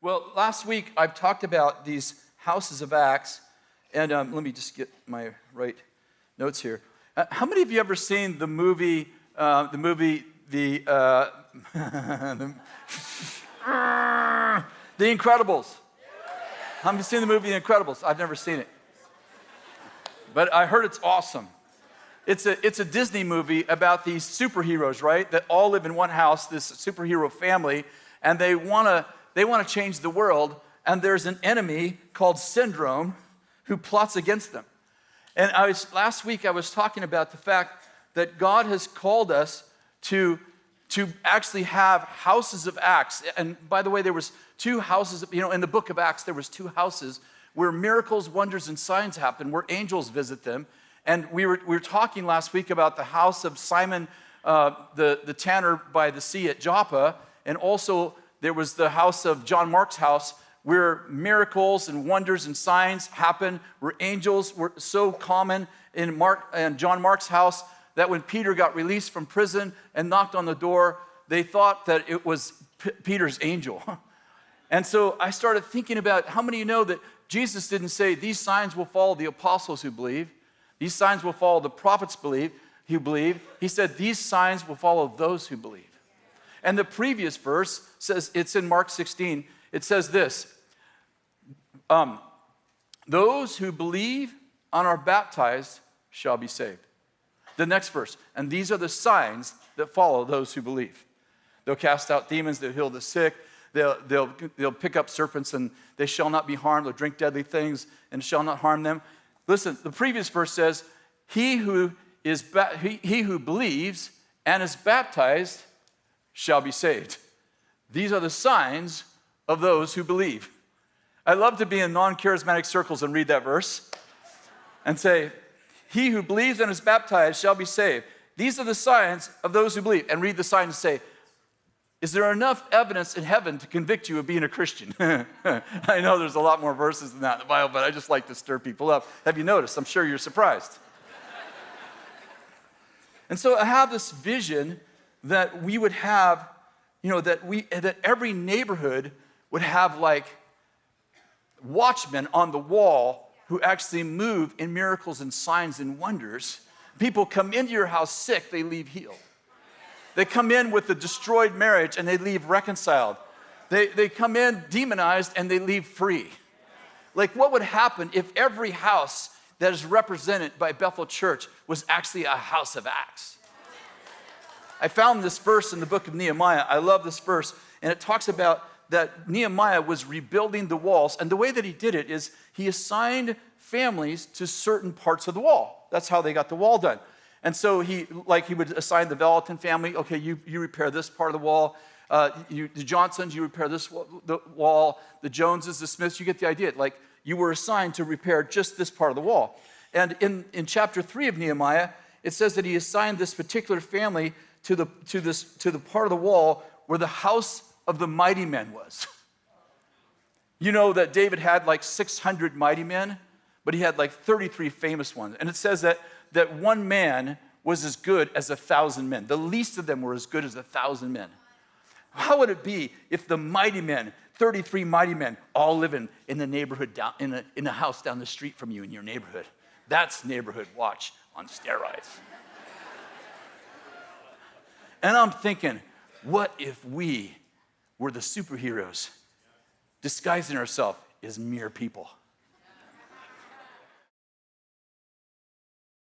Well, last week I've talked about these houses of Acts, and let me just get my right notes here. How many of you ever seen the movie, The Incredibles? How many have seen the movie The Incredibles? I've never seen it, but I heard it's awesome. It's a Disney movie about these superheroes, right? That all live in one house, this superhero family, and they want to change the world, and there's an enemy called Syndrome who plots against them. And last week I was talking about the fact that God has called us to actually have houses of Acts. And by the way, there was two houses, in the book of Acts, there was two houses where miracles, wonders, and signs happen, where angels visit them. And we were talking last week about the house of Simon, the tanner by the sea at Joppa, and also there was the house of John Mark's house, where miracles and wonders and signs happen, where angels were so common in John Mark's house that when Peter got released from prison and knocked on the door, they thought that it was Peter's angel. And so I started thinking about how many of you know that Jesus didn't say, these signs will follow the apostles who believe. These signs will follow the prophets who believe. He said, these signs will follow those who believe. And the previous verse says, it's in Mark 16, it says this, those who believe and are baptized shall be saved. The next verse, and these are the signs that follow those who believe. They'll cast out demons, they'll heal the sick, they'll pick up serpents and they shall not be harmed, they'll drink deadly things and shall not harm them. Listen, the previous verse says, he who believes and is baptized shall be saved. These are the signs of those who believe. I love to be in non-charismatic circles and read that verse and say, he who believes and is baptized shall be saved. These are the signs of those who believe. And read the sign and say, is there enough evidence in heaven to convict you of being a Christian? I know there's a lot more verses than that in the Bible, but I just like to stir people up. Have you noticed? I'm sure you're surprised. And so I have this vision that we would have, that every neighborhood would have like watchmen on the wall who actually move in miracles and signs and wonders. People come into your house sick, they leave healed. They come in with a destroyed marriage and they leave reconciled. They come in demonized and they leave free. Like what would happen if every house that is represented by Bethel Church was actually a house of Acts? I found this verse in the book of Nehemiah. I love this verse. And it talks about that Nehemiah was rebuilding the walls. And the way that he did it is he assigned families to certain parts of the wall. That's how they got the wall done. And so he would assign the Vallotton family, okay, you repair this part of the wall. The Johnsons, you repair this wall. The Joneses, the Smiths, you get the idea. Like you were assigned to repair just this part of the wall. And in chapter 3 of Nehemiah, it says that he assigned this particular family to the part of the wall where the house of the mighty men was. You know that David had like 600 mighty men, but he had like 33 famous ones. And it says that one man was as good as 1,000 men. The least of them were as good as 1,000 men. How would it be if the mighty men, 33 mighty men, all living in the neighborhood down in the house down the street from you in your neighborhood? That's neighborhood watch on steroids. And I'm thinking, what if we were the superheroes disguising ourselves as mere people?